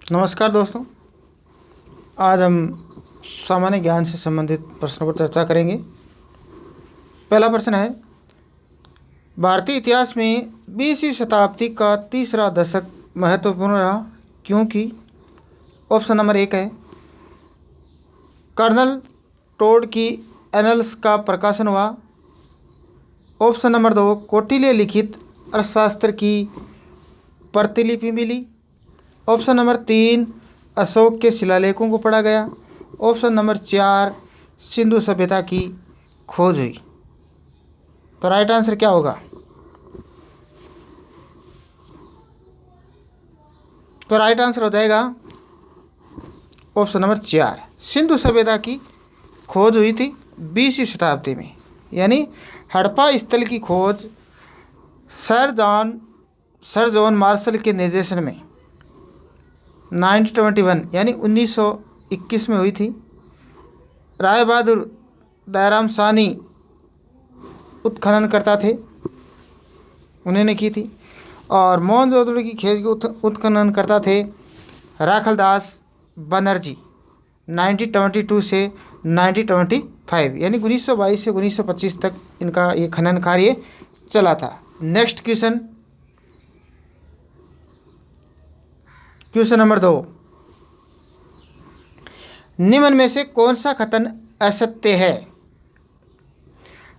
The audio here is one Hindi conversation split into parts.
नमस्कार दोस्तों। आज हम सामान्य ज्ञान से संबंधित प्रश्नों पर चर्चा करेंगे। पहला प्रश्न है, भारतीय इतिहास में 20वीं शताब्दी का तीसरा दशक महत्वपूर्ण रहा क्योंकि? ऑप्शन नंबर 1 है कर्नल टोड की एनल्स का प्रकाशन हुआ। ऑप्शन नंबर 2 कौटिल्य लिखित अर्थशास्त्र की प्रतिलिपि मिली। ऑप्शन नंबर 3 अशोक के शिलालेखों को पढ़ा गया। ऑप्शन नंबर 4 सिंधु सभ्यता की खोज हुई। तो राइट आंसर क्या होगा? तो राइट आंसर हो जाएगा ऑप्शन नंबर 4, सिंधु सभ्यता की खोज हुई थी 20वीं शताब्दी में, यानी हड़प्पा स्थल की खोज सर जॉन मार्शल के निर्देशन में 1921 यानी 1921 में हुई थी। राय बहादुर दयाराम साहनी उत्खनन करता थे, उन्होंने की थी। और मोहनजोदड़ो की खेज के उत्खनन करता थे राखलदास बनर्जी 1922 से 1925 यानी 1922 से 1925 तक इनका ये खनन कार्य चला था। नेक्स्ट क्वेश्चन नंबर 2, निम्न में से कौन सा कथन असत्य है?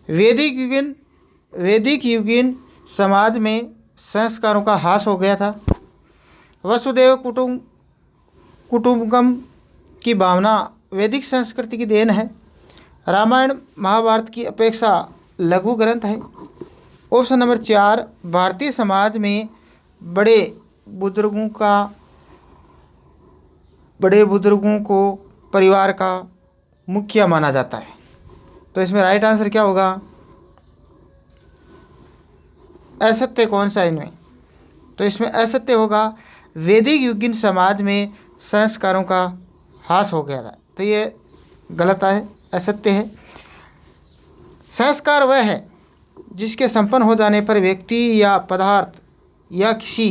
वैदिक युगीन समाज में संस्कारों का ह्रास हो गया था। वसुदेव कुटुंबकम की भावना वैदिक संस्कृति की देन है। रामायण महाभारत की अपेक्षा लघु ग्रंथ है। ऑप्शन नंबर 4 भारतीय समाज में बड़े बुजुर्गों को परिवार का मुखिया माना जाता है। तो इसमें राइट आंसर क्या होगा? असत्य कौन सा है इनमें? तो इसमें असत्य होगा वैदिक युगीन समाज में संस्कारों का ह्रास हो गया था। तो ये गलत है, असत्य है। संस्कार वह है जिसके संपन्न हो जाने पर व्यक्ति या पदार्थ या किसी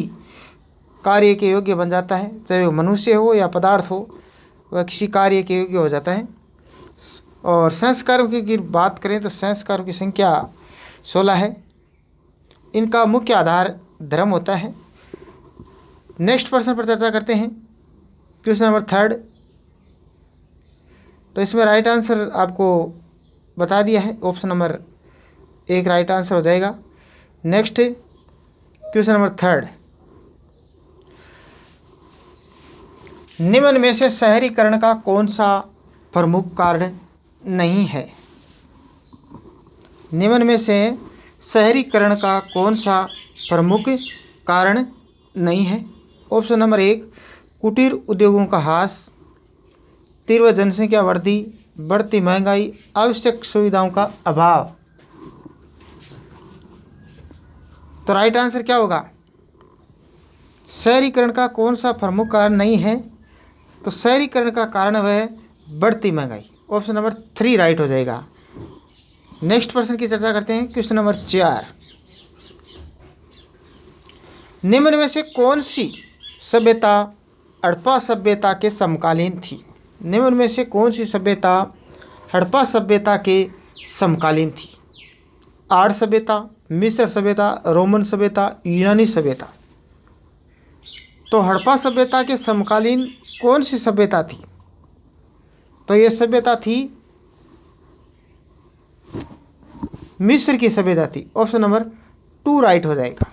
कार्य के योग्य बन जाता है, चाहे वो मनुष्य हो या पदार्थ हो, वह किसी कार्य के योग्य हो जाता है। और संस्कारों की बात करें तो संस्कारों की संख्या 16 है। इनका मुख्य आधार धर्म होता है। नेक्स्ट प्रश्न पर चर्चा करते हैं, क्वेश्चन नंबर 3। तो इसमें राइट आंसर आपको बता दिया है, ऑप्शन नंबर 1 राइट आंसर हो जाएगा। नेक्स्ट क्वेश्चन नंबर 3, निम्न में से शहरीकरण का कौन सा प्रमुख कारण नहीं है? निम्न में से शहरीकरण का कौन सा प्रमुख कारण नहीं है? ऑप्शन नंबर 1 कुटीर उद्योगों का ह्रास, तीव्र जनसंख्या वृद्धि, बढ़ती महंगाई, आवश्यक सुविधाओं का अभाव। तो राइट आंसर क्या होगा? शहरीकरण का कौन सा प्रमुख कारण नहीं है? तो शहरीकरण का कारण वह बढ़ती महंगाई। ऑप्शन नंबर 3 राइट हो जाएगा। नेक्स्ट प्रश्न की चर्चा करते हैं, क्वेश्चन नंबर 4, निम्न में से कौन सी सभ्यता हड़प्पा सभ्यता के समकालीन थी? निम्न में से कौन सी सभ्यता हड़प्पा सभ्यता के समकालीन थी? आर्य सभ्यता, मिस्र सभ्यता, रोमन सभ्यता, यूनानी सभ्यता। तो हड़प्पा सभ्यता के समकालीन कौन सी सभ्यता थी? तो ये सभ्यता थी मिस्र की सभ्यता थी। ऑप्शन नंबर 2 राइट हो जाएगा।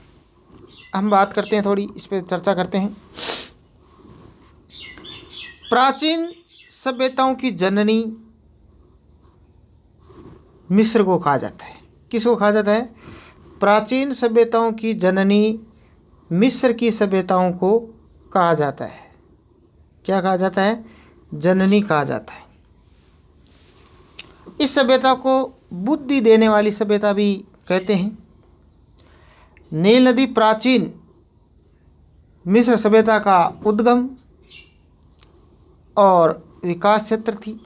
हम बात करते हैं, थोड़ी इस पर चर्चा करते हैं। प्राचीन सभ्यताओं की जननी मिस्र को कहा जाता है। किसको कहा जाता है? प्राचीन सभ्यताओं की जननी मिस्र की सभ्यताओं को कहा जाता है। क्या कहा जाता है? जननी कहा जाता है। इस सभ्यता को बुद्धि देने वाली सभ्यता भी कहते हैं। नील नदी प्राचीन मिस्र सभ्यता का उद्गम और विकास क्षेत्र थी।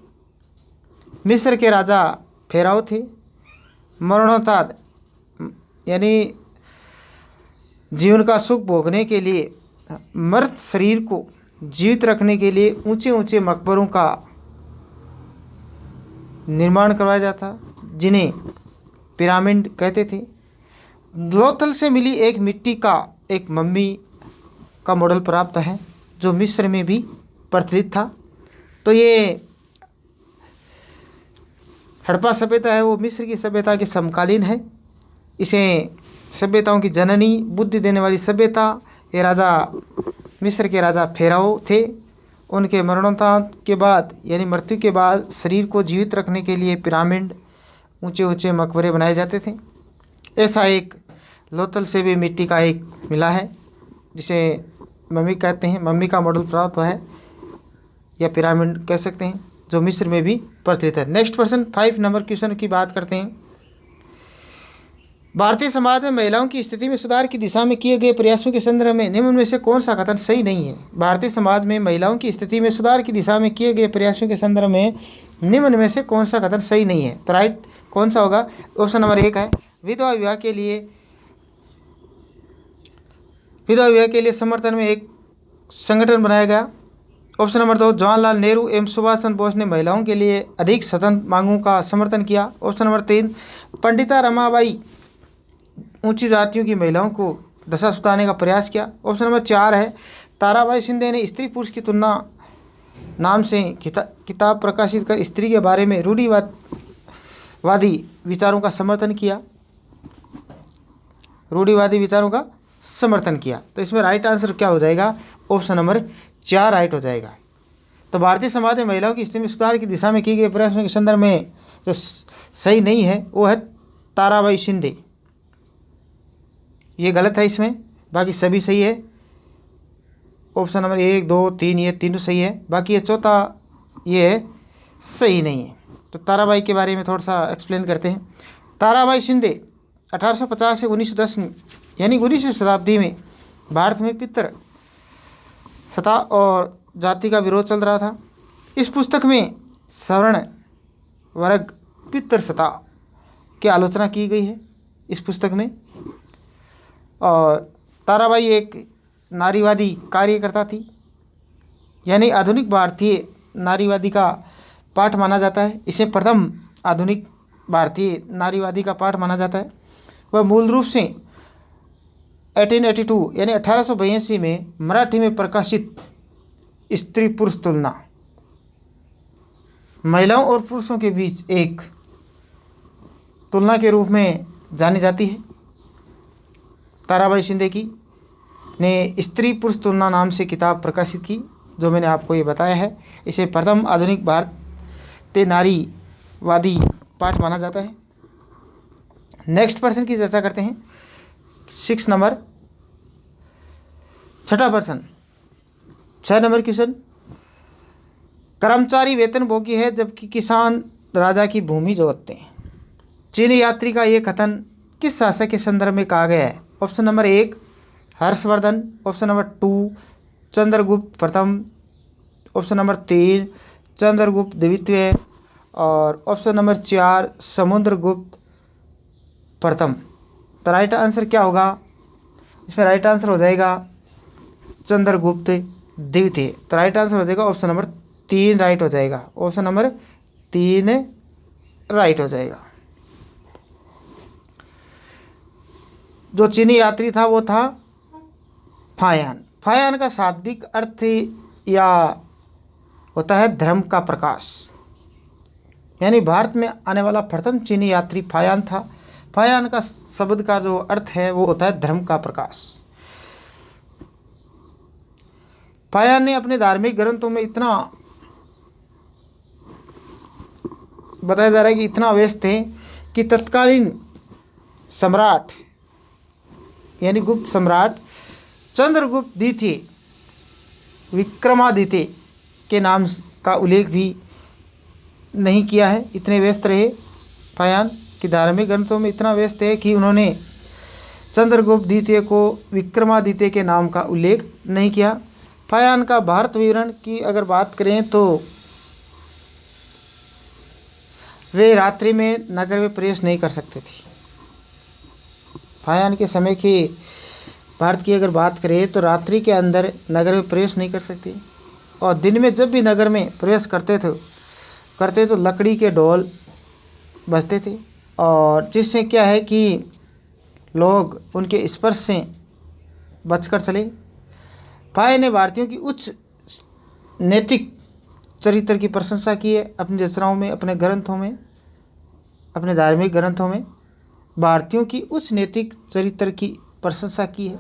मिस्र के राजा फेराओ थे। मरणोत्ताद यानी जीवन का सुख भोगने के लिए मर्त शरीर को जीवित रखने के लिए ऊंचे ऊंचे मकबरों का निर्माण करवाया जाता, जिन्हें पिरामिड कहते थे। लोथल से मिली एक मिट्टी का एक मम्मी का मॉडल प्राप्त है, जो मिस्र में भी प्रचलित था। तो ये हड़प्पा सभ्यता है, वो मिस्र की सभ्यता के समकालीन है। इसे सभ्यताओं की जननी, बुद्धि देने वाली सभ्यता, ये राजा मिस्र के राजा फेराओ थे। उनके मरणोत्तांत के बाद यानी मृत्यु के बाद शरीर को जीवित रखने के लिए पिरामिड, ऊंचे ऊंचे मकबरे बनाए जाते थे। ऐसा एक लोथल से भी मिट्टी का एक मिला है, जिसे मम्मी कहते हैं, मम्मी का मॉडल प्राप्त हुआ है या पिरामिड कह सकते हैं, जो मिस्र में भी प्रचलित है। नेक्स्ट क्वेश्चन 5 नंबर क्वेश्चन की बात करते हैं। भारतीय समाज में महिलाओं की स्थिति में सुधार की दिशा में किए गए प्रयासों के संदर्भ में निम्न में से कौन सा कथन सही नहीं है? भारतीय समाज में महिलाओं की स्थिति में सुधार की दिशा में किए गए प्रयासों के संदर्भ में निम्न में से कौन सा कथन सही नहीं है? तो राइट कौन सा होगा? ऑप्शन नंबर 1 है विधवा विवाह के लिए समर्थन में एक संगठन बनाया गया। ऑप्शन नंबर 2 जवाहरलाल नेहरू एवं सुभाष चंद्र बोस ने महिलाओं के लिए अधिक स्वतंत्र मांगों का समर्थन किया। ऑप्शन नंबर 3 पंडिता रमाबाई ऊंची जातियों की महिलाओं को दशा सुधारने का प्रयास किया। ऑप्शन नंबर 4 है ताराबाई शिंदे ने स्त्री पुरुष की तुलना नाम से किताब प्रकाशित कर स्त्री के बारे में रूढ़िवादी विचारों का समर्थन किया। तो इसमें राइट आंसर क्या हो जाएगा? ऑप्शन नंबर 4 राइट हो जाएगा। तो भारतीय समाज में महिलाओं की स्थिति में सुधार की दिशा में किए गए प्रयासों के संदर्भ में जो सही नहीं है वो है ताराबाई शिंदे, ये गलत है इसमें, बाकी सभी सही है। ऑप्शन नंबर 1, 2, 3 ये तीनों सही है, बाकी ये चौथा ये है सही नहीं है। तो ताराबाई के बारे में थोड़ा सा एक्सप्लेन करते हैं। ताराबाई शिंदे 1850 से 1910 यानी 19वीं शताब्दी में भारत में पितृ सत्ता और जाति का विरोध चल रहा था। इस पुस्तक में सवर्ण वर्ग पितृ सत्ता की आलोचना की गई है इस पुस्तक में। और ताराबाई एक नारीवादी कार्यकर्ता थी, यानी आधुनिक भारतीय नारीवादी का पाठ माना जाता है। इसे प्रथम आधुनिक भारतीय नारीवादी का पाठ माना जाता है। वह मूल रूप से 1882 यानी 1882 में मराठी में प्रकाशित स्त्री पुरुष तुलना, महिलाओं और पुरुषों के बीच एक तुलना के रूप में जानी जाती है। ताराबाई शिंदे की ने स्त्री पुरुष तुलना नाम से किताब प्रकाशित की, जो मैंने आपको ये बताया है। इसे प्रथम आधुनिक भारतीय नारीवादी पाठ माना जाता है। नेक्स्ट पर्सन की चर्चा करते हैं। 6 नंबर, छठा पर्सन, 6 नंबर क्वेश्चन। कर्मचारी वेतनभोगी है जबकि किसान राजा की भूमि जोतते हैं। चीनी यात्री का ये कथन किस शासक के संदर्भ में कहा गया है? Option number 1 Harshvardhan, option number 2 Chandragupta प्रथम, ऑप्शन नंबर 3 चंद्रगुप्त द्वितीय और ऑप्शन नंबर 4 समुद्रगुप्त प्रथम। तो राइट आंसर क्या होगा? इसमें राइट आंसर हो जाएगा चंद्रगुप्त द्वितीय। तो राइट आंसर हो जाएगा ऑप्शन नंबर 3 राइट हो जाएगा। ऑप्शन नंबर 3 राइट हो जाएगा। जो चीनी यात्री था वो था फायान। फायान का शाब्दिक अर्थ या होता है धर्म का प्रकाश, यानी भारत में आने वाला प्रथम चीनी यात्री फायान था। फायान का शब्द का जो अर्थ है वो होता है धर्म का प्रकाश। फायान ने अपने धार्मिक ग्रंथों में इतना बताया जा रहा है कि इतना व्यस्त थे कि तत्कालीन सम्राट यानी गुप्त सम्राट चंद्रगुप्त द्वितीय विक्रमादित्य के नाम का उल्लेख भी नहीं किया है। इतने व्यस्त रहे फायान कि धार्मिक ग्रंथों में इतना व्यस्त है कि उन्होंने चंद्रगुप्त द्वितीय को विक्रमादित्य के नाम का उल्लेख नहीं किया। फायान का भारत विवरण की अगर बात करें तो वे रात्रि में नगर में प्रवेश नहीं कर सकते थे। फायान के समय के भारत की अगर बात करें तो रात्रि के अंदर नगर में प्रवेश नहीं कर सकते, और दिन में जब भी नगर में प्रवेश करते तो लकड़ी के ढोल बजते थे, और जिससे क्या है कि लोग उनके स्पर्श से बचकर चले। फाय ने भारतीयों की उच्च नैतिक चरित्र की प्रशंसा की है अपनी रचनाओं में, अपने ग्रंथों में, अपने धार्मिक ग्रंथों में भारतीयों की उच्च नैतिक चरित्र की प्रशंसा की है,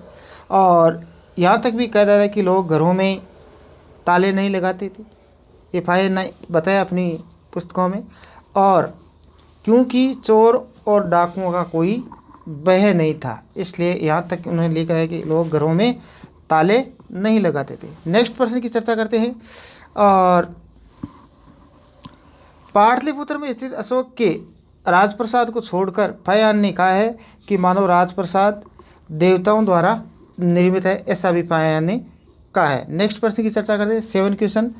और यहाँ तक भी कह रहा है कि लोग घरों में ताले नहीं लगाते थे, ये फाय ने बताया अपनी पुस्तकों में। और क्योंकि चोर और डाकुओं का कोई भय नहीं था, इसलिए यहाँ तक उन्होंने लिखा है कि लोग घरों में ताले नहीं लगाते थे। नेक्स्ट प्रश्न की चर्चा करते हैं। और पाटलिपुत्र में स्थित अशोक के राजप्रसाद को छोड़कर फायान ने कहा है कि मानव राजप्रसाद देवताओं द्वारा निर्मित है, ऐसा भी फायान ने कहा है। नेक्स्ट प्रश्न की चर्चा करते हैं। 7 क्वेश्चन,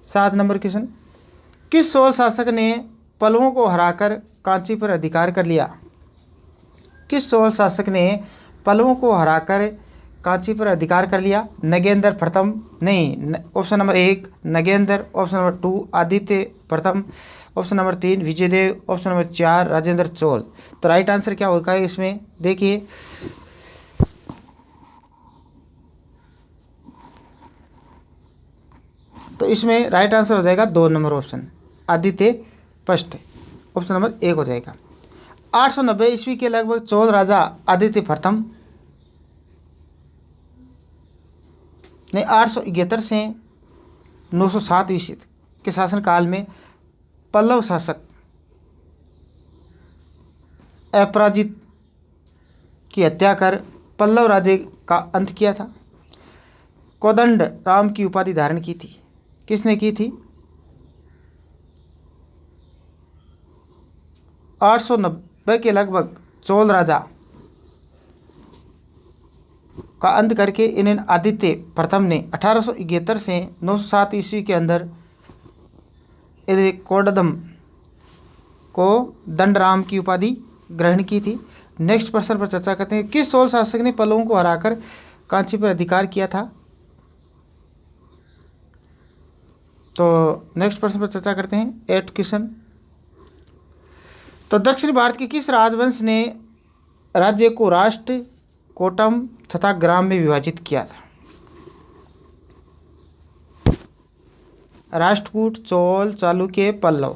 7 नंबर क्वेश्चन। किस चोल शासक ने पल्लवों को हराकर कांची पर अधिकार कर लिया? किस चोल शासक ने पल्लवों को हराकर कांची पर अधिकार कर लिया? नगेंद्र प्रथम नहीं, option number 1 Nagendra, option number 2 Aditya प्रथम, option number 3 Vijaydev, option number 4 Rajendra Chola. तो राइट आंसर क्या होगा इसमें देखिए, तो इसमें राइट आंसर हो जाएगा 2 number option Aditya first, option number 1 हो जाएगा। 890 ईस्वी के लगभग चोल राजा आदित्य प्रथम ने 871 से 907 ईस्वी के शासनकाल में पल्लव शासक अपराजित की हत्या कर पल्लव राज्य का अंत किया था। कोदंड राम की उपाधि धारण की थी, किसने की थी? 890 के लगभग चोल राजा का अंत करके इन्हें आदित्य प्रथम ने 1871 से 907 ईस्वी के अंदर कोडदम को दंडराम की उपाधि ग्रहण की थी। नेक्स्ट प्रश्न पर चर्चा करते हैं। किस चोल शासक ने पल्लवों को हराकर कांची पर अधिकार किया था? तो नेक्स्ट प्रश्न पर चर्चा करते हैं। 8 क्वेश्चन। तो दक्षिण भारत के किस राजवंश ने राज्य को राष्ट्र, कोटम तथा ग्राम में विभाजित किया था? राष्ट्रकूट, चोल, चालुक्य, पल्लव।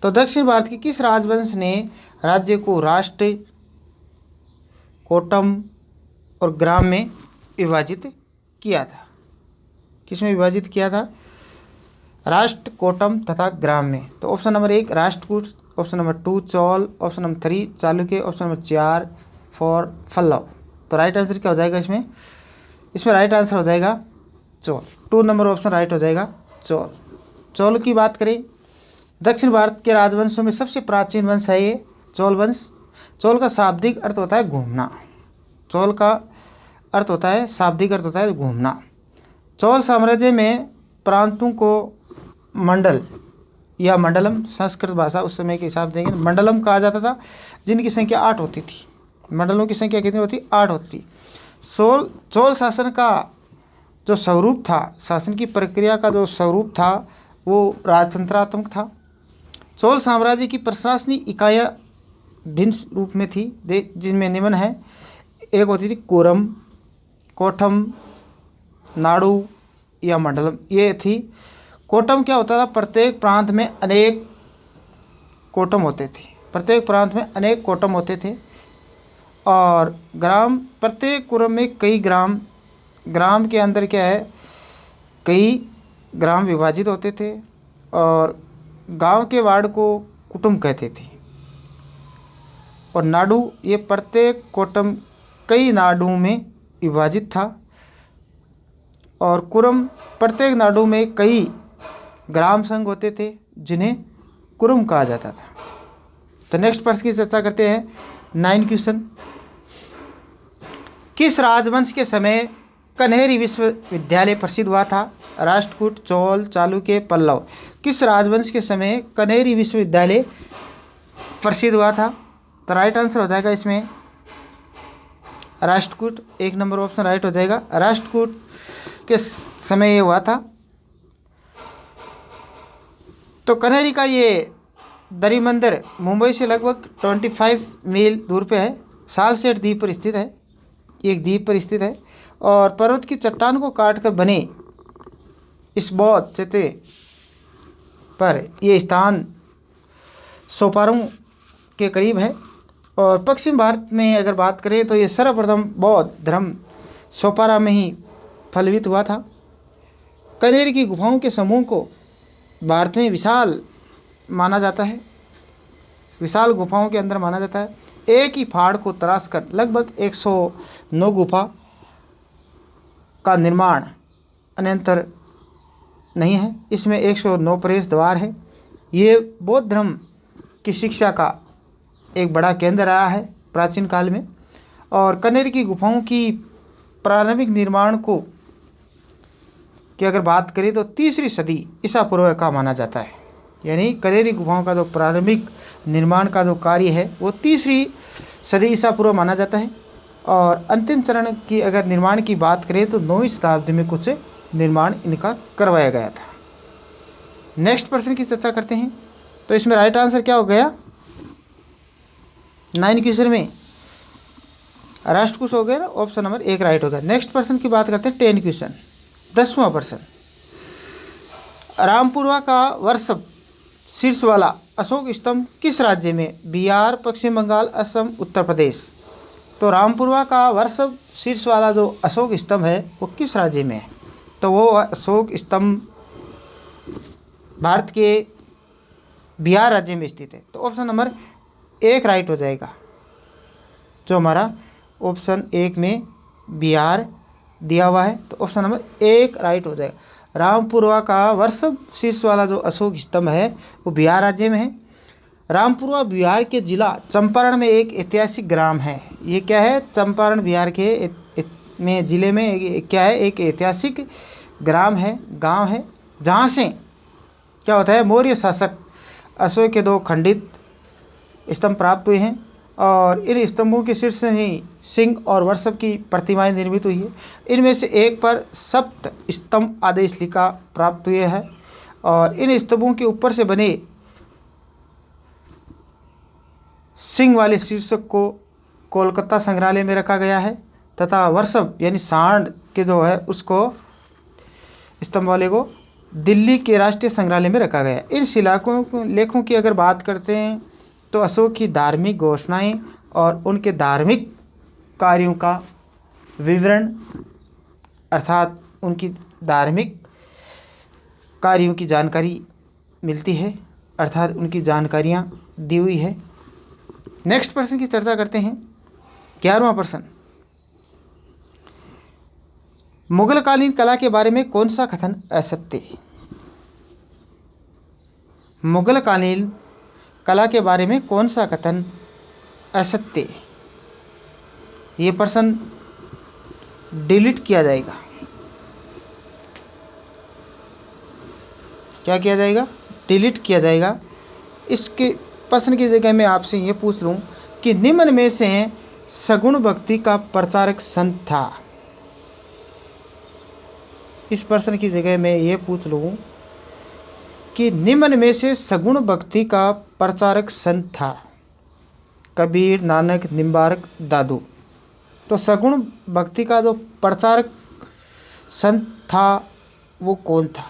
तो दक्षिण भारत के किस राजवंश ने राज्य को राष्ट्र, कोटम और ग्राम में विभाजित किया था? किस में विभाजित किया था? राष्ट्र, कोटम तथा ग्राम में। तो option number 1 Rashtrakuta, option number 2 Chola, option number 3 Chalukya, option number 4 Pallava. तो राइट आंसर क्या हो जाएगा इसमें? इसमें राइट आंसर हो जाएगा चौल। 2 नंबर ऑप्शन राइट हो जाएगा चौल। चौल की बात करें, दक्षिण भारत के राजवंशों में सबसे प्राचीन वंश है ये चौल वंश। चौल का शाब्दिक अर्थ होता है घूमना। चौल का अर्थ होता है, शाब्दिक अर्थ होता है घूमना। चौल साम्राज्य में प्रांतों को मंडल या मंडलम, संस्कृत भाषा उस समय के हिसाब देंगे मंडलम कहा जाता था, जिनकी संख्या 8 होती थी। मंडलों की संख्या कितनी होती? 8 होती। चोल शासन का जो स्वरूप था, शासन की प्रक्रिया का जो स्वरूप था वो राजतंत्रात्मक था। चोल साम्राज्य की प्रशासनिक इकाइयाँ भिन्न रूप में थी, जिनमें निम्न है। एक होती थी कोरम, कोठम, नाडु या मंडलम, ये थी। कोटम क्या होता था? प्रत्येक प्रांत में अनेक कोटम होते थे, प्रत्येक प्रांत में अनेक कोटम होते थे। और ग्राम, प्रत्येक कुरम में कई ग्राम, ग्राम के अंदर क्या है, कई ग्राम विभाजित होते थे। और गांव के वार्ड को कुटुंब कहते थे। और नाडु, ये प्रत्येक कोटम कई नाडुओं में विभाजित था। और कुरम, प्रत्येक नाडु में कई ग्राम संघ होते थे जिन्हें कुरुम कहा जाता था। तो नेक्स्ट प्रश्न की चर्चा करते हैं। 9 क्वेश्चन। किस राजवंश के समय कन्हेरी विश्वविद्यालय प्रसिद्ध हुआ था? राष्ट्रकूट, चोल, चालुक्य, पल्लव। किस राजवंश के समय कन्हेरी विश्वविद्यालय प्रसिद्ध हुआ था? तो राइट आंसर हो जाएगा इसमें राष्ट्रकूट 1 नंबर ऑप्शन राइट हो जाएगा। राष्ट्रकूट के समय ये हुआ था। तो कनेरी का ये दरी मंदिर मुंबई से लगभग 25 मील दूर पे है। सालसेट द्वीप पर स्थित है, एक द्वीप पर स्थित है और पर्वत की चट्टान को काटकर बने इस बौद्ध चेते पर ये स्थान सोपारों के करीब है। और पश्चिम भारत में अगर बात करें तो ये सर्वप्रथम बौद्ध धर्म सोपारा में ही फलवित हुआ था। कनेरी की गुफाओं के समूह को भारत में विशाल माना जाता है, विशाल गुफाओं के अंदर माना जाता है। एक ही पहाड़ को तराश कर लगभग 109 गुफा का निर्माण अनंतर नहीं है। इसमें 109 प्रवेश द्वार है। ये बौद्ध धर्म की शिक्षा का एक बड़ा केंद्र रहा है प्राचीन काल में। और कनेरी की गुफाओं की प्रारंभिक निर्माण को की अगर बात करें तो 3री सदी ईसा पूर्व का माना जाता है। यानी कनेरी गुफाओं का जो प्रारंभिक निर्माण का जो कार्य है वो 3री सदी ईसा पूर्व माना जाता है। और अंतिम चरण की अगर निर्माण की बात करें तो 9वीं शताब्दी में कुछ निर्माण इनका करवाया गया था। नेक्स्ट प्रश्न की चर्चा करते हैं। तो इसमें राइट आंसर क्या हो गया? 9 क्वेश्चन में राष्ट्रकूट हो गया ना, ऑप्शन नंबर 1 राइट हो गया। नेक्स्ट प्रश्न की बात करते हैं 10 क्वेश्चन। 10वां प्रश्न, रामपुरवा का वर्ष शीर्ष वाला अशोक स्तंभ किस राज्य में? बिहार, पश्चिम बंगाल, असम, उत्तर प्रदेश। तो रामपुरवा का वर्ष शीर्ष वाला जो अशोक स्तंभ है वो किस राज्य में है? तो वो अशोक स्तंभ भारत के बिहार राज्य में स्थित है। तो ऑप्शन नंबर 1 राइट हो जाएगा। जो हमारा ऑप्शन 1 में बिहार दिया हुआ है तो ऑप्शन नंबर 1 राइट हो जाएगा। रामपुरवा का वर्ष शीर्ष वाला जो अशोक स्तंभ है वो बिहार राज्य में है। रामपुरवा बिहार के जिला चंपारण में एक ऐतिहासिक ग्राम है। ये क्या है? चंपारण बिहार के में जिले में क्या है? एक ऐतिहासिक ग्राम है, गांव है, जहाँ से क्या होता है मौर्य शासक अशोक के 2 खंडित स्तंभ प्राप्त हुए हैं। और इन स्तंभों के शीर्ष से ही सिंह और वृषभ की प्रतिमाएं निर्मित हुई है। इनमें से एक पर सप्त स्तंभ आदेश लिखा प्राप्त हुए हैं। और इन स्तंभों के ऊपर से बने सिंह वाले शीर्षक को कोलकाता संग्रहालय में रखा गया है तथा वृषभ यानी सांड के जो है उसको स्तंभ वाले को दिल्ली के राष्ट्रीय संग्रहालय में रखा गया है। इन शिलालेखों लेखों की अगर बात करते हैं तो अशोक की धार्मिक घोषणाएं और उनके धार्मिक कार्यों का विवरण अर्थात उनकी धार्मिक कार्यों की जानकारी मिलती है, अर्थात उनकी जानकारियां दी हुई है। नेक्स्ट प्रश्न की चर्चा करते हैं। 11वां प्रश्न, मुगलकालीन कला के बारे में कौन सा कथन असत्य है? मुगलकालीन कला के बारे में कौन सा कथन असत्य है? ये प्रश्न डिलीट किया जाएगा। क्या किया जाएगा? डिलीट किया जाएगा। इसके प्रश्न की जगह मैं आपसे ये पूछ लूँ कि निम्न में से सगुण भक्ति का प्रचारक संत था। इस प्रश्न की जगह मैं ये पूछ लूँ कि निम्न में से सगुण भक्ति का प्रचारक संत था। कबीर, नानक, निम्बारक, दादू। तो सगुण भक्ति का जो प्रचारक संत था वो कौन था?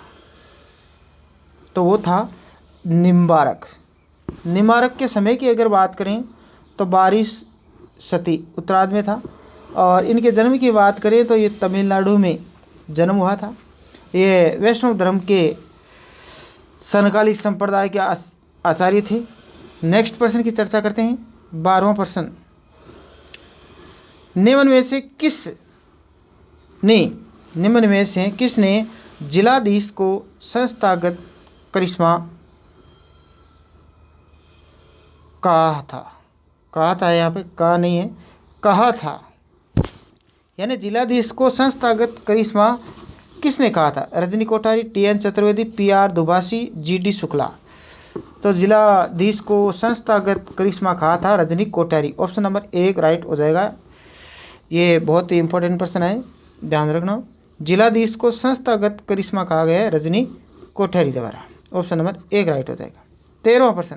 तो वो था निम्बारक। निम्बारक के समय की अगर बात करें तो 22 सदी उत्तरार्ध में था। और इनके जन्म की बात करें तो ये तमिलनाडु में जन्म हुआ था। ये वैष्णव धर्म के सनकालिक संप्रदाय के आचार्य थे। नेक्स्ट प्रश्न की चर्चा करते हैं। 12वां प्रश्न, निम्न में से किसने जिलाधीश को संस्थागत करिश्मा कहा था? यहाँ पे कहा नहीं है, कहा था। यानी जिलाधीश को संस्थागत करिश्मा किसने कहा था? रजनी कोठारी, टी.एन. चतुर्वेदी, पी.आर. दुभाषी, जी.डी. शुक्ला। तो जिलाधीश को संस्थागत करिश्मा कहा था Rajni Kothari. Option number 1 right हो जाएगा। ये बहुत ही इंपॉर्टेंट प्रश्न है, ध्यान रखना। जिलाधीश को संस्थागत करिश्मा कहा गया है रजनी कोठारी द्वारा। ऑप्शन नंबर 1 राइट हो जाएगा। 13वां प्रश्न,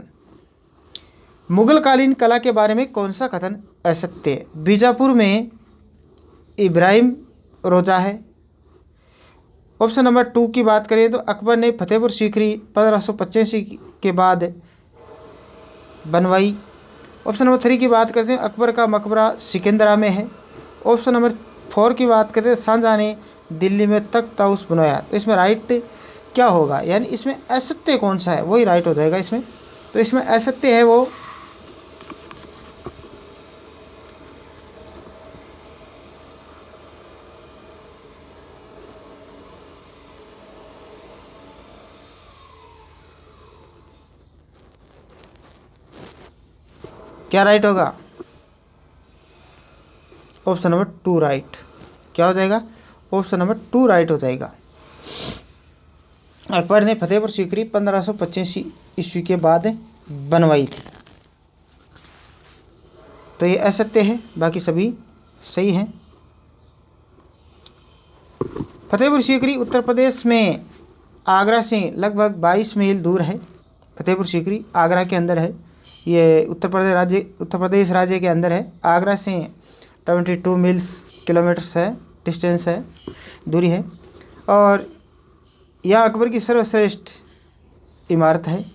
मुगलकालीन कला के बारे में कौन सा कथन असत्य है? बीजापुर में इब्राहिम रोजा है। ऑप्शन नंबर 2 की बात करें तो अकबर ने फतेहपुर सीकरी 1585 के बाद बनवाई। ऑप्शन नंबर 3 की बात करते हैं, अकबर का मकबरा सिकंदरा में है। ऑप्शन नंबर 4 की बात करते हैं, शाहजहां ने दिल्ली में तख्त हाउस बनवाया। तो इसमें राइट क्या होगा, यानी इसमें असत्य कौन सा है, वही राइट हो जाएगा इसमें। तो इसमें असत्य है वो क्या राइट होगा? Option number 2 right. क्या हो जाएगा? ऑप्शन नंबर 2 राइट हो जाएगा। अकबर ने फतेहपुर सीकरी 1585 ईस्वी के बाद बनवाई थी। तो ये असत्य है, बाकी सभी सही हैं। फतेहपुर सीकरी उत्तर प्रदेश में आगरा से लगभग 22 मील दूर है। फतेहपुर सीकरी आगरा के अंदर है। ये उत्तर प्रदेश राज्य के अंदर है। आगरा से 22 मील्स किलोमीटर्स है, डिस्टेंस है, दूरी है। और यह अकबर की सर्वश्रेष्ठ इमारत है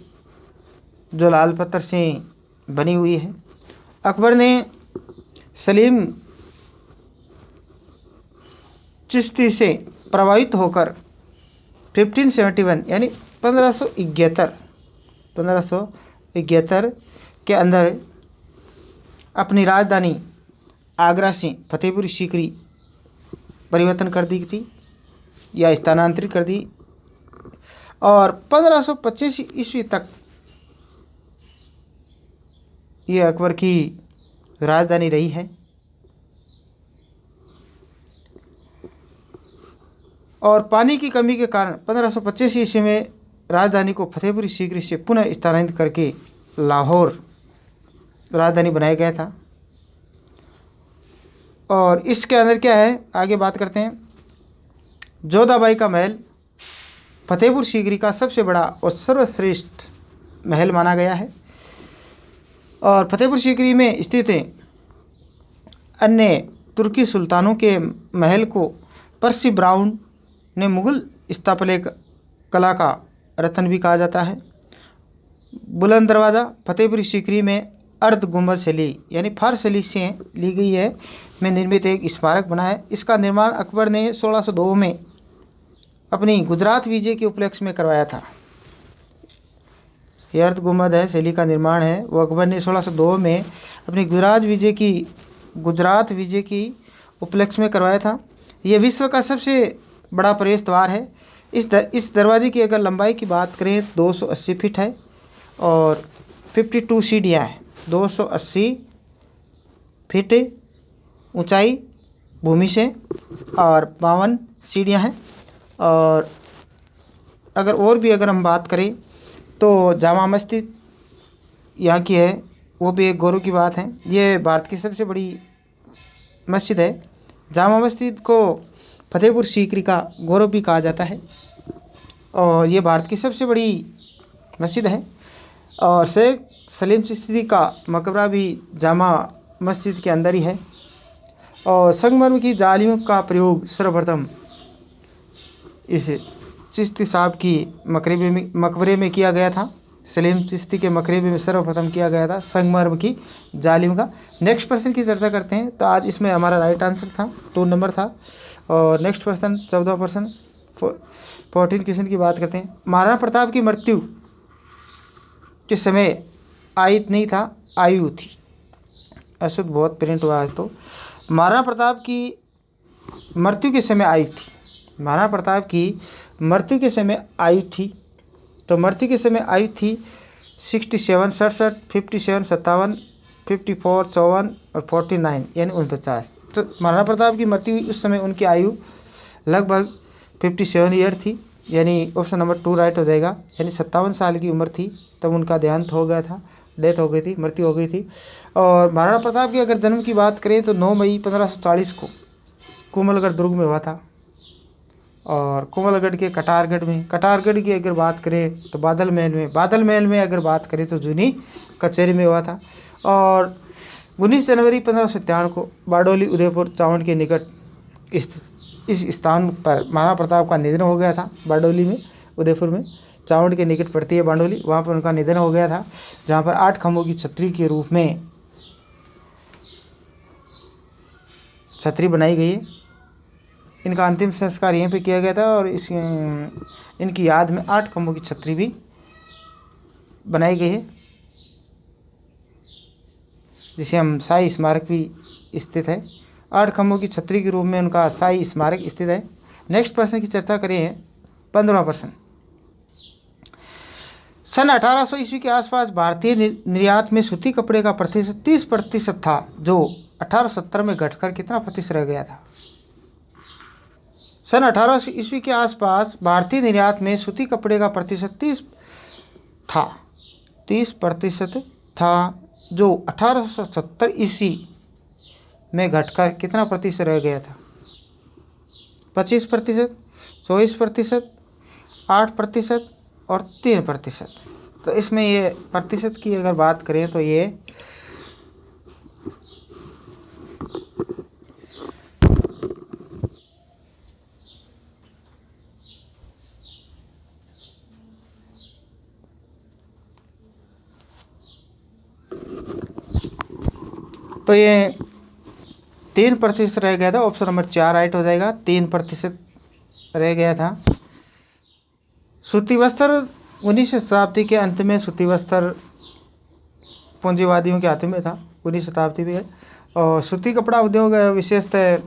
जो लाल पत्थर से बनी हुई है। अकबर ने सलीम चिश्ती से प्रभावित होकर 1571 यानी 1571 के अंदर अपनी राजधानी आगरा से फतेहपुर सीकरी परिवर्तन कर दी थी या स्थानांतरित कर दी, और 1525 ईस्वी तक ये अकबर की राजधानी रही है। और पानी की कमी के कारण 1525 ईस्वी में राजधानी को फतेहपुर सीकरी से पुनः स्थानांतरित करके लाहौर राजधानी बनाया गया था। और इसके अंदर क्या है, आगे बात करते हैं। जोधाबाई का महल फतेहपुर सीकरी का सबसे बड़ा और सर्वश्रेष्ठ महल माना गया है। और फतेहपुर सीकरी में स्थित अन्य तुर्की सुल्तानों के महल को पर्सी ब्राउन ने मुगल स्थापत्य कला का रत्न भी कहा जाता है। बुलंद दरवाज़ा फतेहपुर सीकरी में अर्ध गुंबद शैली यानी फारस शैली से ली गई है में निर्मित एक स्मारक बना है। इसका निर्माण अकबर ने 1602 में अपनी गुजरात विजय के उपलक्ष्य में करवाया था। यह अर्ध गुंबद है शैली का निर्माण है, वो अकबर ने 1602 में अपनी गुजरात विजय की उपलक्ष्य में करवाया था। यह विश्व का सबसे बड़ा प्रवेश द्वार है। इस दरवाजे की अगर लंबाई की बात करें 280 फीट है और 52 सीढ़ियाँ हैं। 280 फीट ऊंचाई भूमि से और 52 सीढ़ियाँ हैं। और अगर हम बात करें तो जामा मस्जिद यहाँ की है, वो भी एक गौरव की बात है। ये भारत की सबसे बड़ी मस्जिद है। जामा मस्जिद को फतेहपुर सीकरी का गौरव भी कहा जाता है और ये भारत की सबसे बड़ी मस्जिद है। और शेख सलीम चिश्ती का मकबरा भी जामा मस्जिद के अंदर ही है। और संगमरमर की जालियों का प्रयोग सर्वप्रथम इस चिश्ती साहब की मकबरे में किया गया था। सलीम चिश्ती के मकबरे में सर्वप्रथम किया गया था संगमरमर की जालियों का। नेक्स्ट पर्सन की चर्चा करते हैं। तो आज इसमें हमारा राइट आंसर था 2 नंबर था। और नेक्स्ट पर्सन 14 पर्सन 14 क्वेश्चन की बात करते हैं। महाराणा प्रताप की मृत्यु के समय आयु नहीं था, आयु थी। अशुद्ध बहुत प्रिंट हुआ आज तो। महाराणा प्रताप की मृत्यु के समय आयु थी। महाराणा प्रताप की मृत्यु के समय आयु थी। तो मृत्यु के समय आयु थी 67, 67, 57, 57, 54, 54 और 49 यानी 49। तो महाराणा प्रताप की मृत्यु हुई उस समय उनकी आयु लगभग 57 ईयर थी, यानी ऑप्शन नंबर 2 राइट हो जाएगा। यानी 57 साल की उम्र थी तब उनका देहांत हो गया था। डेथ हो गई थी, मृत्यु हो गई थी। और महाराणा प्रताप की अगर जन्म की बात करें तो 9 मई 1540 को कोमलगढ़ दुर्ग में हुआ था। और कोमलगढ़ के कटारगढ़ की अगर बात करें तो बादल महल में अगर बात करें तो जूनी कचहरी में हुआ था। और 19 जनवरी 1597 को बारडोली उदयपुर चावंड के निकट इस स्थान पर महाराणा प्रताप का निधन हो गया था। बारडोली में, उदयपुर में, चावंड के निकट पड़ती है बारडोली, वहाँ पर उनका निधन हो गया था, जहाँ पर 8 खंभों की छतरी के रूप में छतरी बनाई गई है। इनका अंतिम संस्कार यहीं पे किया गया था और इनकी याद में 8 खंभों की छतरी भी बनाई गई है, जिसे हम शाही स्मारक भी स्थित है। 8 खंभों की छतरी के रूप में उनका शाही स्मारक स्थित है। नेक्स्ट प्रश्न की चर्चा करें, 15वां प्रश्न। सन 1800 ईस्वी के आसपास भारतीय निर्यात में सूती कपड़े का प्रतिशत 30% था, जो 1870 में घटकर कितना प्रतिशत रह गया था? सन 1800 ईस्वी के आसपास भारतीय निर्यात में सूती कपड़े का प्रतिशत 30% था, जो 1870 ईस्वी में घटकर कितना प्रतिशत रह गया था? 25%, 24%, 8% और 3%। तो इसमें ये प्रतिशत की अगर बात करें तो ये तो ये 3% रह गया था। ऑप्शन नंबर 4 राइट हो जाएगा। 3% रह गया था। सूती वस्त्र 19वीं शताब्दी के अंत में सूती वस्त्र पूंजीवादियों के हाथ में था, 19वीं शताब्दी में। और सूती कपड़ा उद्योग विशेषतः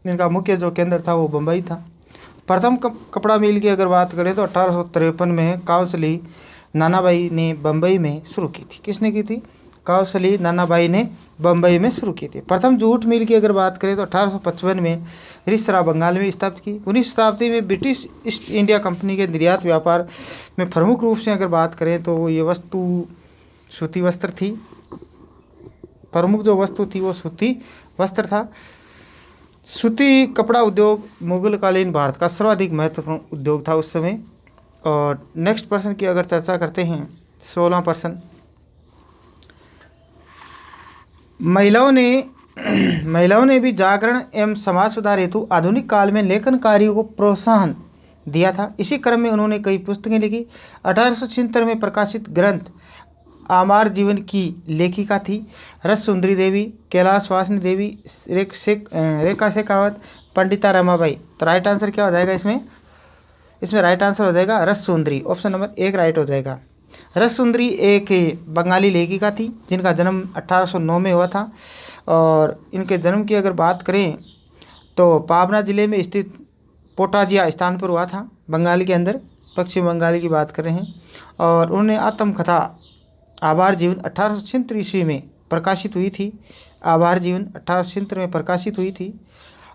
इनका मुख्य जो केंद्र था वो बम्बई था। प्रथम कपड़ा मिल की अगर बात करें तो 1853 में काउसली नानाबाई ने बम्बई में शुरू की थी। किसने की थी? काउसली नानाबाई ने बम्बई में शुरू की थी। प्रथम जूट मिल की अगर बात करें तो 1855 में रिसरा बंगाल में स्थापित की। 19वीं शताब्दी में ब्रिटिश ईस्ट इंडिया कंपनी के निर्यात व्यापार में प्रमुख रूप से अगर बात करें तो ये वस्तु सूती वस्त्र थी। प्रमुख जो वस्तु थी वो सूती वस्त्र था। सूती कपड़ा उद्योग मुगलकालीन भारत का सर्वाधिक महत्वपूर्ण उद्योग था उस समय। और नेक्स्ट प्रश्न की अगर चर्चा करते हैं, 16वां प्रश्न। महिलाओं ने भी जागरण एवं समाज सुधार हेतु आधुनिक काल में लेखन कार्यों को प्रोत्साहन दिया था। इसी क्रम में उन्होंने कई पुस्तकें लिखी। 1876 में प्रकाशित ग्रंथ आमार जीवन की लेखिका थी रस सुंदरी देवी, कैलाश वासनी देवी, रेखा शेखावत, पंडिता रमाबाई। तो राइट आंसर क्या हो जाएगा इसमें? इसमें राइट आंसर हो जाएगा रस सुंदरी। ऑप्शन नंबर 1 राइट हो जाएगा। रस सुंदरी एक बंगाली लेखिका थी जिनका जन्म 1809 में हुआ था। और इनके जन्म की अगर बात करें तो पाबना जिले में स्थित पोटाजिया स्थान पर हुआ था, बंगाल के अंदर, पश्चिम बंगाल की बात कर रहे हैं। और उन्होंने आत्मकथा आभार जीवन 1876 ईस्वी में प्रकाशित हुई थी। आभार जीवन 1876 में प्रकाशित हुई थी।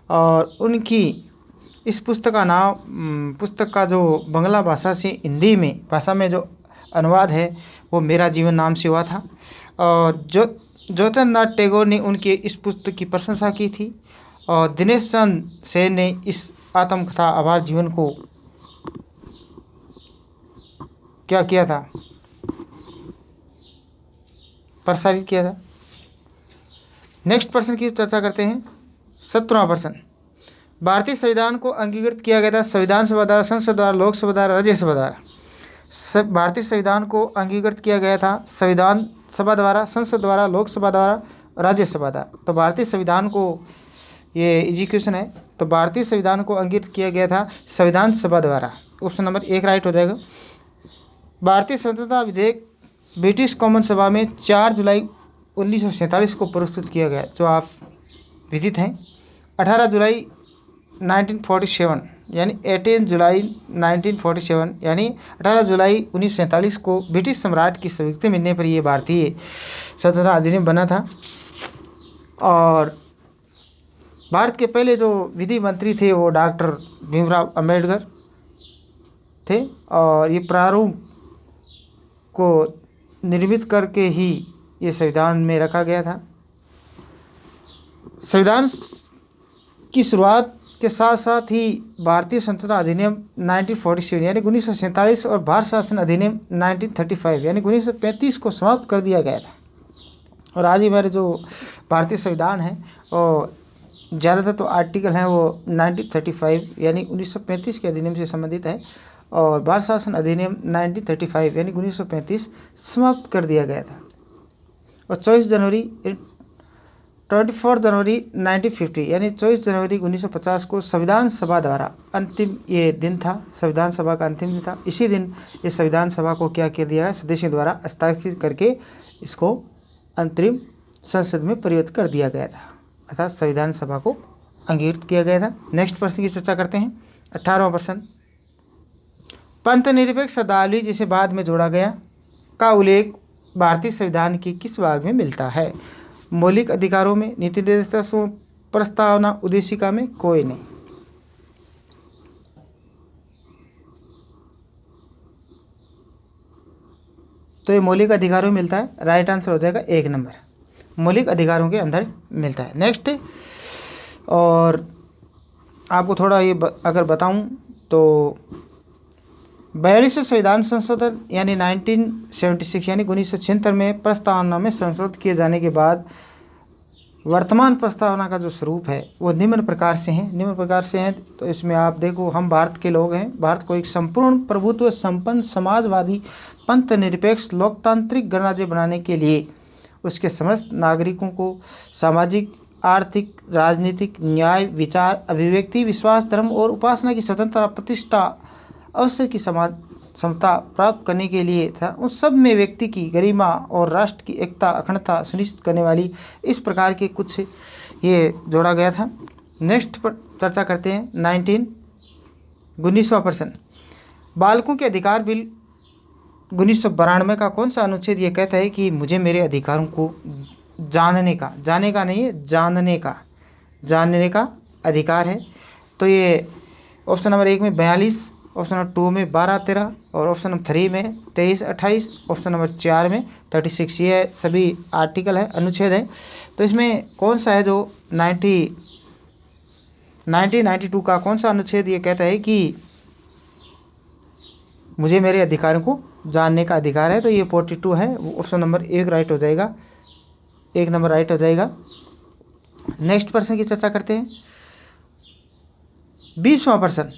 और उनकी इस पुस्तक का जो बंगला भाषा से हिंदी में भाषा में जो अनुवाद है वो मेरा जीवन नाम से हुआ था। और ज्योतिर्नाथ टैगोर ने उनकी इस पुस्तक की प्रशंसा की थी। और दिनेश चंद्र सेन ने इस आत्मकथा आभार जीवन को क्या किया था? प्रसारित किया था। नेक्स्ट प्रश्न की चर्चा करते हैं, 17वां प्रश्न। भारतीय संविधान को अंगीकृत किया गया था संविधान सभा द्वारा, संसद द्वारा, लोकसभा द्वारा, राज्यसभा द्वारा। भारतीय संविधान को अंगीकृत किया गया था संविधान सभा द्वारा, संसद द्वारा, लोकसभा द्वारा, राज्यसभा द्वारा। तो भारतीय संविधान को, ये इजी क्वेश्चन है, तो भारतीय संविधान को अंगीकृत किया गया था संविधान सभा द्वारा। ऑप्शन नंबर 1 राइट हो जाएगा। भारतीय स्वतंत्रता विधेयक ब्रिटिश कॉमन सभा में 4 जुलाई 1947 को प्रस्तुत किया गया, जो आप विदित हैं। 18 जुलाई 1947 यानी 18 जुलाई 1947 यानी 18 जुलाई 1947 को ब्रिटिश सम्राट की स्वीकृति मिलने पर यह भारतीय स्वतंत्रता अधिनियम बना था। और भारत के पहले जो विधि मंत्री थे वो डॉक्टर भीमराव अंबेडकर थे। और ये प्रारूप को निर्मित करके ही ये संविधान में रखा गया था। संविधान की शुरुआत के साथ साथ ही भारतीय संविधान अधिनियम 1947 यानी 1947 और भारत शासन अधिनियम 1935 यानी 1935 को समाप्त कर दिया गया था। और आज ही हमारे जो भारतीय संविधान है और ज़्यादातर तो आर्टिकल हैं वो 1935 यानी 1935 के अधिनियम से संबंधित है, और भारत शासन अधिनियम 1935 यानी 1935 समाप्त कर दिया गया था। और 24 जनवरी 1950 यानी 24 जनवरी 1950 को संविधान सभा द्वारा अंतिम ये दिन था, संविधान सभा का अंतिम दिन था। इसी दिन इस संविधान सभा को क्या कर दिया है, सदस्यों द्वारा हस्ताक्षरित करके इसको अंतरिम संसद में परिवर्तित कर दिया गया था, अर्थात संविधान सभा को अंगीकृत किया गया था। नेक्स्ट प्रश्न की चर्चा करते हैं। 18वां प्रश्न, पंथ निरपेक्ष शब्दावली जिसे बाद में जोड़ा गया का उल्लेख भारतीय संविधान की किस भाग में मिलता है? मौलिक अधिकारों में, नीति निर्देशों, प्रस्तावना, उद्देशिका में, कोई नहीं। तो ये मौलिक अधिकारों में मिलता है, राइट आंसर हो जाएगा 1 नंबर, मौलिक अधिकारों के अंदर मिलता है। नेक्स्ट, और आपको थोड़ा ये अगर बताऊं तो 42वें संविधान संशोधन यानी 1976 यानी 1976 में प्रस्तावना में संशोधित किए जाने के बाद वर्तमान प्रस्तावना का जो स्वरूप है वो निम्न प्रकार से हैं। तो इसमें आप देखो, हम भारत के लोग हैं, भारत को एक संपूर्ण प्रभुत्व संपन्न समाजवादी पंथ निरपेक्ष लोकतांत्रिक गणराज्य बनाने के लिए उसके समस्त नागरिकों को सामाजिक, आर्थिक, राजनीतिक, न्याय, विचार, अभिव्यक्ति, विश्वास, धर्म और उपासना की स्वतंत्रता, प्रतिष्ठा, अवसर की समान समता प्राप्त करने के लिए था। उस सब में व्यक्ति की गरिमा और राष्ट्र की एकता, अखंडता सुनिश्चित करने वाली इस प्रकार के कुछ ये जोड़ा गया था। नेक्स्ट पर चर्चा करते हैं। 19वां प्रश्न, बालकों के अधिकार बिल 1992 का कौन सा अनुच्छेद ये कहता है कि मुझे मेरे अधिकारों को जानने का अधिकार है? तो ये ऑप्शन नंबर 1 में 42, ऑप्शन नंबर 2 में 12-13 और ऑप्शन नंबर 3 में 23-28, ऑप्शन नंबर 4 में 36। ये सभी आर्टिकल है, अनुच्छेद है। तो इसमें कौन सा है जो 1992 का कौन सा अनुच्छेद ये कहता है कि मुझे मेरे अधिकारों को जानने का अधिकार है? तो ये 42 है, ऑप्शन नंबर 1 राइट हो जाएगा, 1 नंबर राइट हो जाएगा। नेक्स्ट प्रश्न की चर्चा करते हैं। 20वां प्रश्न,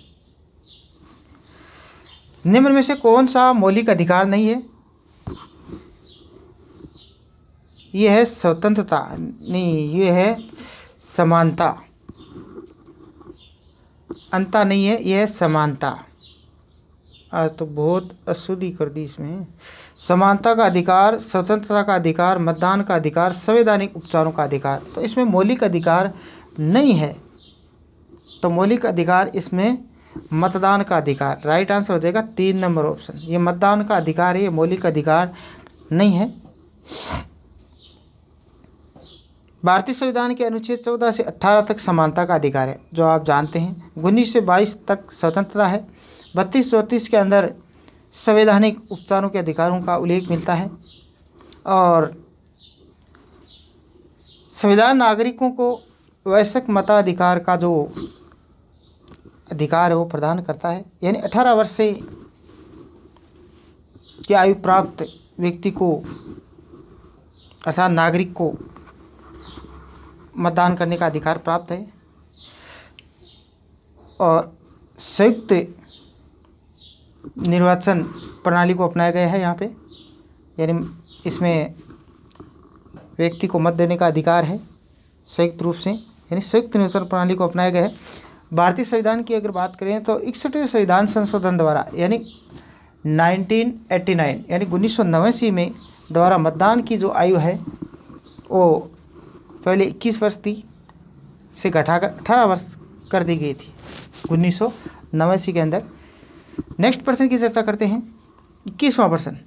निम्न में से कौन सा मौलिक अधिकार नहीं है? ये है स्वतंत्रता, नहीं, ये है समानता, अंता नहीं है, ये है समानता। आज तो बहुत अशुद्धि कर दी इसमें। समानता का अधिकार, स्वतंत्रता का अधिकार, मतदान का अधिकार, संवैधानिक उपचारों का अधिकार। तो इसमें मौलिक अधिकार नहीं है, तो मौलिक अधिकार इसमें मतदान का अधिकार, राइट आंसर हो जाएगा 3 नंबर ऑप्शन। ये मतदान का अधिकार है, ये मौलिक अधिकार नहीं है। भारतीय संविधान के अनुच्छेद 14 से 18 तक समानता का अधिकार है, जो आप जानते हैं। 19 से 22 तक स्वतंत्रता है। 32-34 के अंदर संवैधानिक उपचारों के अधिकारों का उल्लेख मिलता है। और संविधान नागरिकों को वयस्क मताधिकार का जो अधिकार है वो प्रदान करता है, यानी 18 वर्ष से की आयु प्राप्त व्यक्ति को अर्थात नागरिक को मतदान करने का अधिकार प्राप्त है। और संयुक्त निर्वाचन प्रणाली को अपनाया गया है यहाँ पे, यानी इसमें व्यक्ति को मत देने का अधिकार है संयुक्त रूप से, यानी संयुक्त निर्वाचन प्रणाली को अपनाया गया है। भारतीय संविधान की अगर बात करें तो 61वें संविधान संशोधन द्वारा यानी 1989 यानी 1989 में द्वारा मतदान की जो आयु है वो पहले 21 वर्ष थी, से घटाकर 18 वर्ष कर दी गई थी 1989 के अंदर। नेक्स्ट प्रश्न की चर्चा करते हैं। 21वां प्रश्न,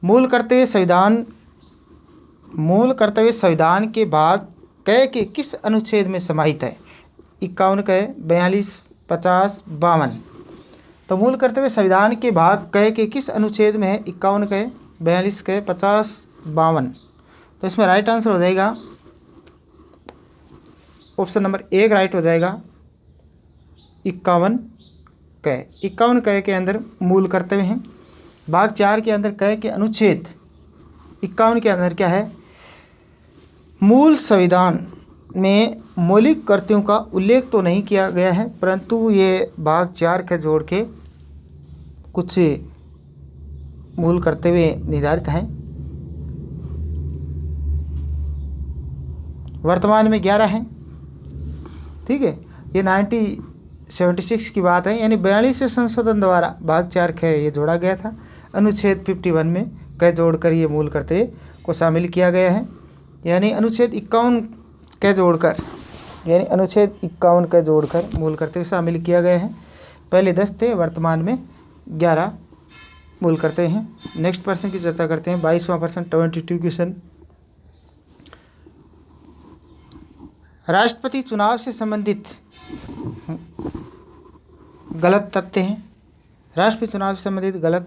मूल कर्तव्य संविधान के भाग क के किस अनुच्छेद में समाहित है? 51 क, 42, 50, 52। तो मूल कर्तव्य संविधान के भाग क के किस अनुच्छेद में है? 51 क, 42 के 50 52, तो इसमें राइट आंसर हो जाएगा ऑप्शन नंबर 1 राइट हो जाएगा 51 क। 51 क के अंदर मूल कर्तव्य हैं। भाग 4 के अंदर क के अनुच्छेद 51 के अंदर क्या है, मूल संविधान में मौलिक कर्तव्यों का उल्लेख तो नहीं किया गया है, परंतु ये भाग 4 के जोड़ के कुछ मूल कर्तव्य निर्धारित हैं। वर्तमान में 11 हैं। ठीक है, ये 1976 की बात है, यानी 42 संशोधन द्वारा भाग 4 ख ये जोड़ा गया था। अनुच्छेद 51 में क जोड़कर ये मूल कर्तव्य को शामिल किया गया है, यानी अनुच्छेद 51 क जोड़कर, यानी अनुच्छेद 51 क जोड़कर मूल कर्तव्य शामिल किया गया है। पहले 10 थे, वर्तमान में 11 मूल कर्तव्य हैं। नेक्स्ट प्रश्न की चर्चा करते हैं। 22वां प्रश्न 22 क्वेश्चन। राष्ट्रपति चुनाव से संबंधित गलत तथ्य हैं। राष्ट्रपति चुनाव से संबंधित गलत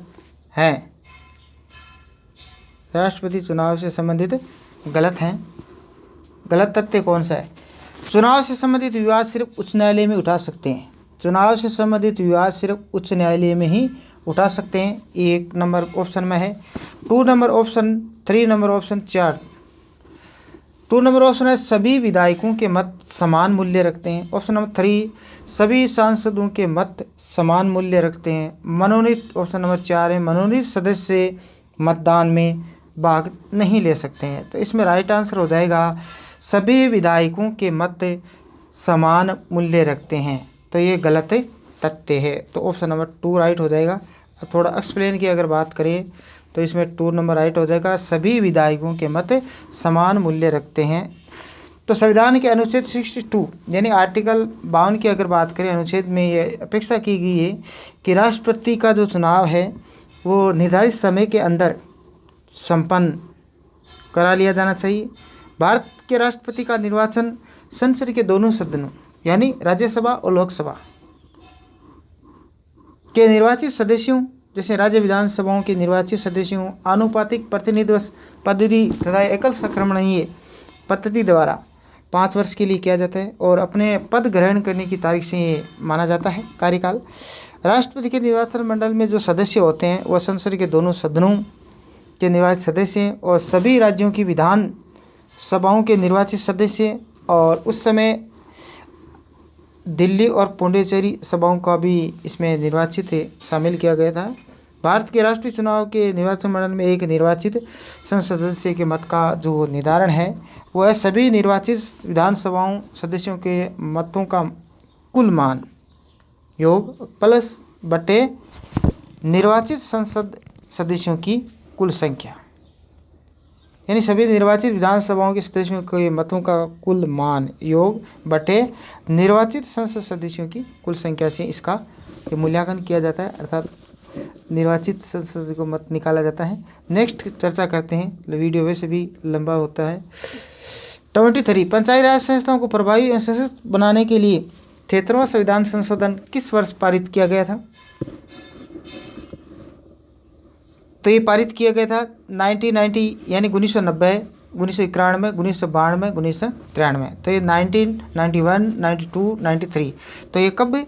हैं। राष्ट्रपति चुनाव से संबंधित गलत हैं। गलत तथ्य कौन सा है? चुनाव से संबंधित विवाद सिर्फ उच्च न्यायालय में उठा सकते हैं। चुनाव से संबंधित विवाद सिर्फ उच्च न्यायालय में ही उठा सकते हैं। 1 नंबर ऑप्शन में है। 2 number option, 3 number option, 4। 2 number option है सभी विधायकों के मत समान मूल्य रखते हैं। ऑप्शन नंबर 3 सभी सांसदों के मत समान मूल्य रखते हैं। मनोनीत ऑप्शन नंबर 4 है मनोनीत सदस्य मतदान में भाग नहीं ले सकते हैं। तो इसमें राइट आंसर हो जाएगा सभी विधायकों के मत समान मूल्य रखते हैं। तो ये गलत तथ्य है, तो ऑप्शन नंबर 2 राइट हो जाएगा। अब थोड़ा एक्सप्लेन की अगर बात करें तो इसमें 2 नंबर राइट हो जाएगा, सभी विधायकों के मत समान मूल्य रखते हैं। तो संविधान के अनुच्छेद 62 यानी आर्टिकल 52 की अगर बात करें, अनुच्छेद में ये अपेक्षा की गई है कि राष्ट्रपति का जो चुनाव है वो निर्धारित समय के अंदर संपन्न करा लिया जाना चाहिए। भारत के राष्ट्रपति का निर्वाचन संसद के दोनों सदनों यानी राज्यसभा और लोकसभा के निर्वाचित सदस्यों, जैसे राज्य विधानसभाओं के निर्वाचित सदस्यों, आनुपातिक प्रतिनिधित्व पद्धति तथा एकल संक्रमणीय पद्धति द्वारा 5 वर्ष के लिए किया जाता है और अपने पद ग्रहण करने की तारीख से ये माना जाता है कार्यकाल। राष्ट्रपति के निर्वाचन मंडल में जो सदस्य होते हैं वह संसद के दोनों सदनों के निर्वाचित सदस्य हैं और सभी राज्यों की विधान सभाओं के निर्वाचित सदस्य, और उस समय दिल्ली और पुडुचेरी सभाओं का भी इसमें निर्वाचित शामिल किया गया था। भारत के राष्ट्रीय चुनाव के निर्वाचन मंडल में एक निर्वाचित संसद सदस्य के मत का जो निर्धारण है वह सभी निर्वाचित विधानसभाओं सदस्यों के मतों का कुल मान योग प्लस बटे निर्वाचित संसद सदस्यों की कुल संख्या, यानी सभी निर्वाचित विधानसभाओं के सदस्यों के मतों का कुल मान योग बटे निर्वाचित संसद सदस्यों की कुल संख्या से इसका मूल्यांकन किया जाता है, अर्थात निर्वाचित संसद को मत निकाला जाता है। नेक्स्ट चर्चा करते हैं, वीडियो वैसे भी लंबा होता है। 23 पंचायती राज संस्थाओं को प्रभावी एवं सशक्त बनाने के लिए 73वां संविधान संशोधन किस वर्ष पारित किया गया था? तो ये पारित किया गया था 1990 यानी 1990, 1991, 1992, 1993। तो ये 1991, 92, 93। तो ये कब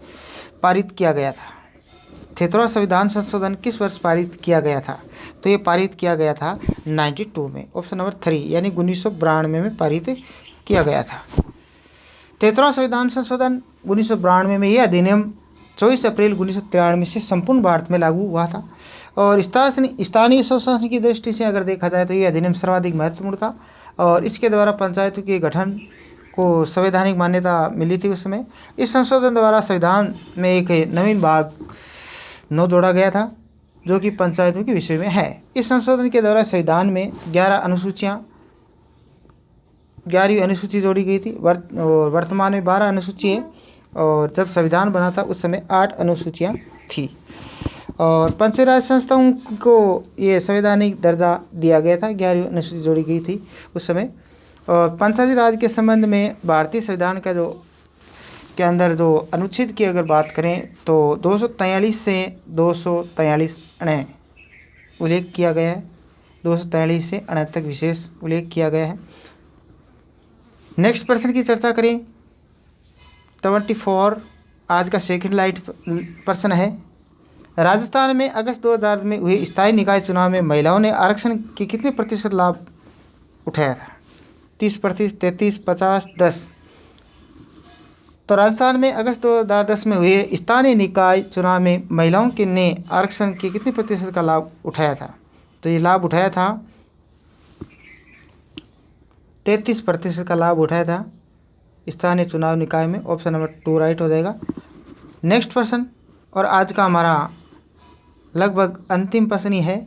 पारित किया गया था? 73वां संविधान संशोधन किस वर्ष पारित किया गया था? तो ये पारित किया गया था 92 में, ऑप्शन नंबर 3 यानी 1992 में पारित किया गया था। 73वां संविधान संशोधन 1992 में, यह अधिनियम 24 अप्रैल 1993 से संपूर्ण भारत में लागू हुआ था और स्थानीय स्वशासन की दृष्टि से अगर देखा जाए तो ये अधिनियम सर्वाधिक महत्वपूर्ण था और इसके द्वारा पंचायतों के गठन को संवैधानिक मान्यता मिली थी उस समय। इस संशोधन द्वारा संविधान में एक नवीन भाग 9 जोड़ा गया था जो कि पंचायतों के विषय में है। इस संशोधन के द्वारा संविधान में 11वीं अनुसूची जोड़ी गई थी और वर्तमान में 12 अनुसूची है और जब संविधान बना था उस समय 8 अनुसूचियाँ थी। और पंचायती राज संस्थाओं को ये संवैधानिक दर्जा दिया गया था, 11वीं अनुसूची जोड़ी गई थी उस समय। और पंचायती राज के संबंध में भारतीय संविधान का के अंदर जो अनुच्छेद की अगर बात करें तो 243 से 243 उल्लेख किया गया है। 243 से 68 तक विशेष उल्लेख किया गया है। नेक्स्ट प्रश्न की चर्चा करें। 24 आज का सेकंड लाइट प्रश्न है। राजस्थान में अगस्त 2000 में हुए स्थायी निकाय चुनाव में महिलाओं ने आरक्षण के कितने प्रतिशत लाभ उठाया था? 30%, 33%, 50%, 10%। तो राजस्थान में अगस्त 2010 में हुए स्थानीय निकाय चुनाव में महिलाओं के ने आरक्षण के कितने प्रतिशत का लाभ उठाया था? तो ये लाभ उठाया था 33% का लाभ उठाया था स्थानीय चुनाव निकाय में। ऑप्शन नंबर 2 राइट हो जाएगा। नेक्स्ट प्रश्न और आज का हमारा लगभग अंतिम प्रश्न ही है।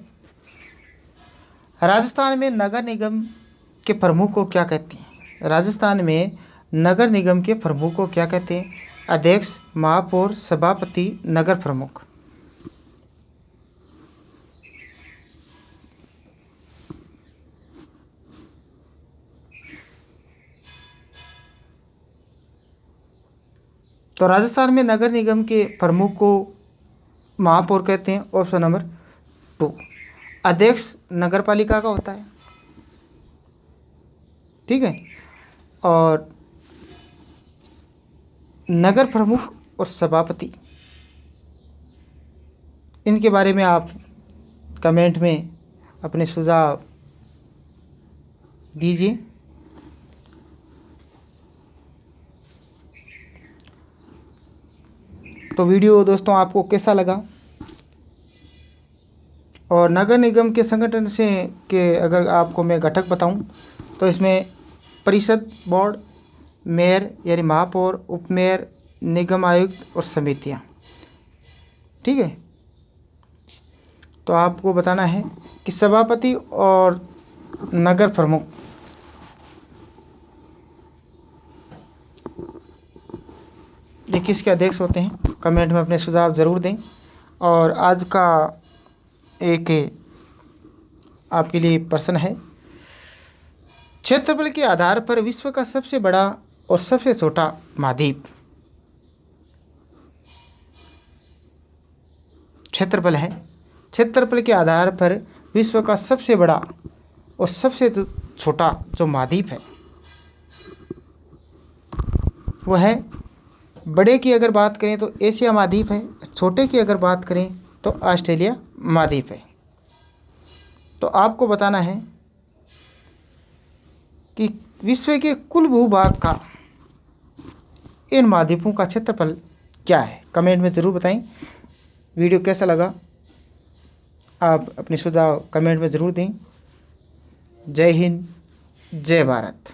राजस्थान में नगर निगम के प्रमुख को क्या कहते हैं? राजस्थान में नगर निगम के प्रमुख को क्या कहते हैं? अध्यक्ष, महापौर, सभापति, नगर प्रमुख। तो राजस्थान में नगर निगम के प्रमुख को महापौर कहते हैं। Option number 2। अध्यक्ष नगर पालिका का होता है, ठीक है। और नगर प्रमुख और सभापति, इनके बारे में आप कमेंट में अपने सुझाव दीजिए। तो वीडियो दोस्तों आपको कैसा लगा? और नगर निगम के संगठन से के अगर आपको मैं घटक बताऊं तो इसमें परिषद, बोर्ड, मेयर यानी महापौर, उपमेयर, निगम आयुक्त और समितियां, ठीक है। तो आपको बताना है कि सभापति और नगर प्रमुख ये किसके अध्यक्ष होते हैं? कमेंट में अपने सुझाव ज़रूर दें। और आज का एक आपके लिए प्रश्न है। क्षेत्रफल के आधार पर विश्व का सबसे बड़ा और सबसे छोटा महाद्वीप। क्षेत्रफल है, क्षेत्रफल के आधार पर विश्व का सबसे बड़ा और सबसे छोटा जो महाद्वीप है वो है, बड़े की अगर बात करें तो एशिया महाद्वीप है, छोटे की अगर बात करें तो ऑस्ट्रेलिया महाद्वीप है। तो आपको बताना है कि विश्व के कुल भूभाग का इन महाद्वीपों का क्षेत्रफल क्या है? कमेंट में ज़रूर बताएं। वीडियो कैसा लगा आप अपने सुझाव कमेंट में ज़रूर दें। जय हिंद, जय भारत।